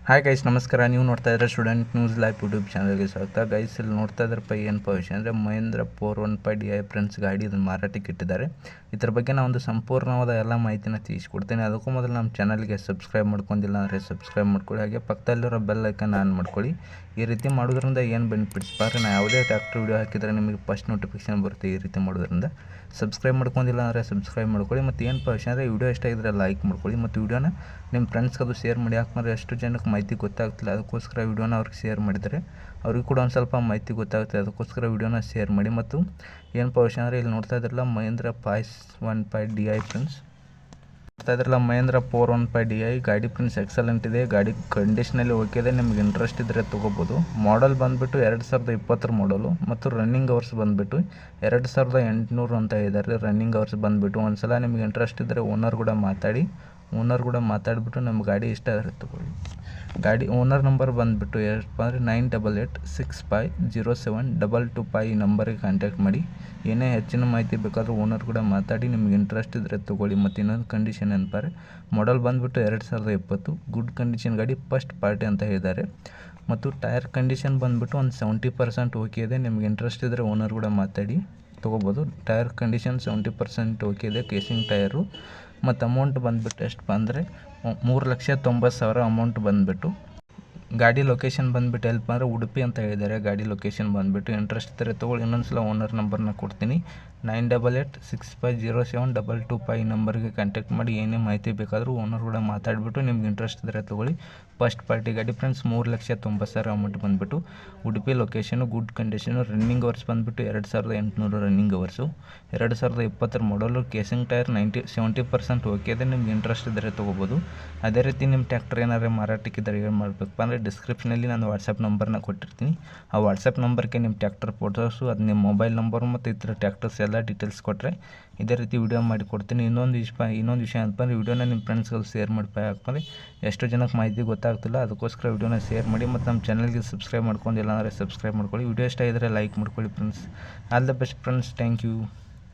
Hi guys, ನಮಸ್ಕಾರ. ನೀವು ನೋಡ್ತಾ ಇದ್ರೆ ಸ್ಟೂಡೆಂಟ್ ನ್ಯೂಸ್ ಲೈವ್ ಯೂಟ್ಯೂಬ್ ಚಾನಲ್ಗೆ ಸ್ವಾಗತ. ಗೈಸ್, ಇಲ್ಲಿ ನೋಡ್ತಾ ಇದ್ರಪ್ಪ ಏನಪ್ಪ ವಿಷಯ ಅಂದರೆ ಮಹೇಂದ್ರ 415 DI ಫ್ರೆಂಡ್ಸ್ ಗಾಡಿ ಇದನ್ನು ಮಾರಾಟಕ್ಕೆ ಇಟ್ಟಿದ್ದಾರೆ. ಇದ್ರ ಬಗ್ಗೆ ನಾನು ಒಂದು ಸಂಪೂರ್ಣವಾದ ಎಲ್ಲ ಮಾಹಿತಿನ ತಿಳಿಸ್ಕೊಡ್ತೀನಿ. ಅದಕ್ಕೂ ಮೊದಲು ನಮ್ಮ ಚಾನಲ್ಗೆ ಸಬ್ಸ್ಕ್ರೈಬ್ ಮಾಡ್ಕೊಂಡಿಲ್ಲ ಅಂದರೆ ಸಬ್ಸ್ಕ್ರೈಬ್ ಮಾಡ್ಕೊಳ್ಳಿ. ಹಾಗೆ ಪಕ್ಕದಲ್ಲಿರೋ ಬೆಲ್ ಐಕನ್ ಆನ್ ಮಾಡ್ಕೊಳ್ಳಿ. ಈ ರೀತಿ ಮಾಡೋದ್ರಿಂದ ಏನು ಬೆನಿಫಿಟ್ಸ್ ಬಾರಿ ನಾನು ಯಾವುದೇ ಟ್ರ್ಯಾಕ್ಟರ್ ವೀಡಿಯೋ ಹಾಕಿದರೆ ನಿಮಗೆ ಫಸ್ಟ್ ನೋಟಿಫಿಕೇಶನ್ ಬರುತ್ತೆ. ಈ ರೀತಿ ಮಾಡೋದ್ರಿಂದ ಸಬ್ಸ್ಕ್ರೈಬ್ ಮಾಡ್ಕೊಂಡಿಲ್ಲ ಅಂದರೆ ಸಬ್ಸ್ಕ್ರೈಬ್ ಮಾಡ್ಕೊಳ್ಳಿ. ಮತ್ತು ಏನಪ್ಪ ವಿಷಯ ಅಂದರೆ ವಿಡಿಯೋ ಇಷ್ಟ ಆಗಿದ್ರೆ ಲೈಕ್ ಮಾಡ್ಕೊಳ್ಳಿ ಮತ್ತು ವಿಡಿಯೋನ ನಿಮ್ಮ ಫ್ರೆಂಡ್ಸ್ಗೆ ಅದು ಶೇರ್ ಮಾಡಿ. ಯಾಕಂದರೆ ಎಷ್ಟು ಜನಕ್ಕೆ ಮಾಹಿತಿ ಗೊತ್ತಾಗ್ತಿಲ್ಲ, ಅದಕ್ಕೋಸ್ಕರ ವಿಡಿಯೋನ ಅವ್ರಿಗೆ ಶೇರ್ ಮಾಡಿದರೆ ಅವ್ರಿಗೆ ಕೂಡ ಒಂದು ಸ್ವಲ್ಪ ಮಾಹಿತಿ ಗೊತ್ತಾಗುತ್ತೆ. ಅದಕ್ಕೋಸ್ಕರ ವಿಡಿಯೋನ ಶೇರ್ ಮಾಡಿ. ಮತ್ತು ಏನಪ್ಪ ವಿಷಯ ಅಂದರೆ ಇಲ್ಲಿ ನೋಡ್ತಾ ಇದ್ರಲ್ಲ ಮಹೇಂದ್ರ 515 DI ಫ್ರೆಂಡ್ಸ್, ನೋಡ್ತಾ ಇದ್ರಲ್ಲ ಮಹೇಂದ್ರ 415 DI ಗಾಡಿ ಫ್ರೆಂಡ್ಸ್ ಎಕ್ಸಲೆಂಟ್ ಇದೆ. ಗಾಡಿ ಕಂಡೀಷನಲ್ಲಿ ಓಕೆ ಇದೆ. ನಿಮಗೆ ಇಂಟ್ರೆಸ್ಟ್ ಇದ್ದರೆ ತೊಗೋಬೋದು. ಮಾಡಲ್ ಬಂದುಬಿಟ್ಟು 2020 ಮಾಡಲು ಮತ್ತು ರನ್ನಿಂಗ್ ಅವರ್ಸ್ ಬಂದುಬಿಟ್ಟು 2800 ಅಂತ ಇದ್ದಾರೆ. ರನ್ನಿಂಗ್ ಅವರ್ಸ್ ಬಂದುಬಿಟ್ಟು ಒಂದು ಸಲ ನಿಮಗೆ ಇಂಟ್ರೆಸ್ಟ್ ಇದ್ದರೆ ಓನರ್ ಕೂಡ ಮಾತಾಡಿಬಿಟ್ಟು ನಮ್ಮ ಗಾಡಿ ಇಷ್ಟ ಆದರೆ ತೊಗೊಳ್ಳಿ. ಗಾಡಿ ಓನರ್ ನಂಬರ್ ಬಂದುಬಿಟ್ಟು ಏನಪ್ಪ ಅಂದರೆ 9886507225 ಈ ನಂಬರಿಗೆ ಕಾಂಟ್ಯಾಕ್ಟ್ ಮಾಡಿ. ಏನೇ ಹೆಚ್ಚಿನ ಮಾಹಿತಿ ಬೇಕಾದರೂ ಓನರ್ ಕೂಡ ಮಾತಾಡಿ ನಿಮಗೆ ಇಂಟ್ರೆಸ್ಟ್ ಇದ್ದರೆ ತೊಗೊಳ್ಳಿ. ಮತ್ತು ಇನ್ನೊಂದು ಕಂಡೀಷನ್ ಏನಪ್ಪಾರೆ, ಮಾಡಲ್ ಬಂದುಬಿಟ್ಟು 2020 ಗುಡ್ ಕಂಡೀಷನ್ ಗಾಡಿ, ಫಸ್ಟ್ ಪಾರ್ಟಿ ಅಂತ ಹೇಳಿದ್ದಾರೆ. ಮತ್ತು ಟೈರ್ ಕಂಡೀಷನ್ ಬಂದುಬಿಟ್ಟು ಒಂದು 70% ಓಕೆ ಇದೆ. ನಿಮಗೆ ಇಂಟ್ರೆಸ್ಟ್ ಇದ್ದರೆ ಓನರ್ ಕೂಡ ಮಾತಾಡಿ ತೊಗೋಬೋದು. ಟೈರ್ ಕಂಡೀಷನ್ 70% ಓಕೆ ಇದೆ, ಕೇಸಿಂಗ್ ಟೈರು. ಮತ್ತು ಅಮೌಂಟ್ ಬಂದುಬಿಟ್ಟು ಎಷ್ಟಪ್ಪ ಅಂದರೆ 3,90,000 ಅಮೌಂಟ್ ಬಂದುಬಿಟ್ಟು. ಗಾಡಿ ಲೊಕೇಶನ್ ಬಂದುಬಿಟ್ಟು ಎಲ್ಪ ಅಂದರೆ ಉಡುಪಿ ಅಂತ ಹೇಳಿದ್ದಾರೆ. ಗಾಡಿ ಲೊಕೇಶನ್ ಬಂದುಬಿಟ್ಟು ಇಂಟ್ರೆಸ್ಟ್ ಇದ್ದರೆ ತೊಗೊಳ್ಳಿ. ಇನ್ನೊಂದು ಸಲ ಓನರ್ ನಂಬರ್ನ ಕೊಡ್ತೀನಿ, 9886507225 ನಂಬರ್ಗೆ ಕಾಂಟ್ಯಾಕ್ಟ್ ಮಾಡಿ. ಏನೇ ಮಾಹಿತಿ ಬೇಕಾದರೂ ಓನರ್ ಕೂಡ ಮಾತಾಡಿಬಿಟ್ಟು ನಿಮ್ಗೆ ಇಂಟ್ರೆಸ್ಟ್ ಇದ್ದರೆ ತೊಗೊಳ್ಳಿ. ಫಸ್ಟ್ ಪಾರ್ಟಿ ಗಾಡಿ ಫ್ರೆಂಡ್ಸ್, 3,90,000 ಅಮೌಂಟ್ ಬಂದುಬಿಟ್ಟು. Udupi location, good condition. Running hours ಬಂದುಬಿಟ್ಟು 2800 ರನ್ನಿಂಗ್ ಅವರ್ಸು. 2020 ಮಾಡಲು, ಕೇಸಿಂಗ್ ಟೈರ್ 70% ಓಕೆ ಇದೆ. ನಿಮ್ಗೆ ಇಂಟ್ರೆಸ್ಟ್ ಇದ್ದರೆ ತೊಗೋಬೋದು. ಅದೇ ರೀತಿ ನಿಮ್ಮ ಟ್ರ್ಯಾಕ್ಟರ್ ಏನಾದ್ರು ಮಾರಾಟಕ್ಕಿದ್ದರೆ ಏನು ಮಾಡಬೇಕಪ್ಪ ಅಂದರೆ ಡಿಸ್ಕ್ರಿಪ್ಷನಲ್ಲಿ ನಾನು ವಾಟ್ಸಪ್ ನಂಬರ್ನ ಕೊಟ್ಟಿರ್ತೀನಿ. ಆ ವಾಟ್ಸಪ್ ನಂಬರ್ಗೆ ನಿಮ್ಮ ಟ್ರ್ಯಾಕ್ಟರ್ ಫೋಟೋಸು, ಅದು ನಿಮ್ಮ ಮೊಬೈಲ್ ನಂಬರು ಮತ್ತು ಈ ಥರ ಟ್ರ್ಯಾಕ್ಟರ್ಸ್ ಎಲ್ಲ ಡೀಟೇಲ್ಸ್ ಕೊಟ್ಟರೆ ಇದೇ ರೀತಿ ವಿಡಿಯೋ ಮಾಡಿ ಕೊಡ್ತೀನಿ. ಇನ್ನೊಂದು ವಿಷಯ ಏನಪ್ಪ ಅಂದರೆ ವಿಡಿಯೋನ ನಿಮ್ಮ ಫ್ರೆಂಡ್ಸ್ಗಳು ಶೇರ್ ಮಾಡ್ತಾ. ಯಾಕಂದರೆ ಎಷ್ಟು ಜನಕ್ಕೆ ಮಾಹಿತಿ ಗೊತ್ತಾಗ್ತಿಲ್ಲ, ಅದಕ್ಕೋಸ್ಕರ ವಿಡಿಯೋನ ಶೇರ್ ಮಾಡಿ. ಮತ್ತು ನಮ್ಮ ಚಾನಲ್ಗೆ ಸಬ್ಸ್ಕ್ರೈಬ್ ಮಾಡ್ಕೊಂಡಿಲ್ಲ ಅಂದರೆ ಸಬ್ಸ್ಕ್ರೈಬ್ ಮಾಡ್ಕೊಳ್ಳಿ. ವಿಡಿಯೋ ಇಷ್ಟ ಇದ್ದರೆ ಲೈಕ್ ಮಾಡ್ಕೊಳ್ಳಿ friends. All the best friends, thank you.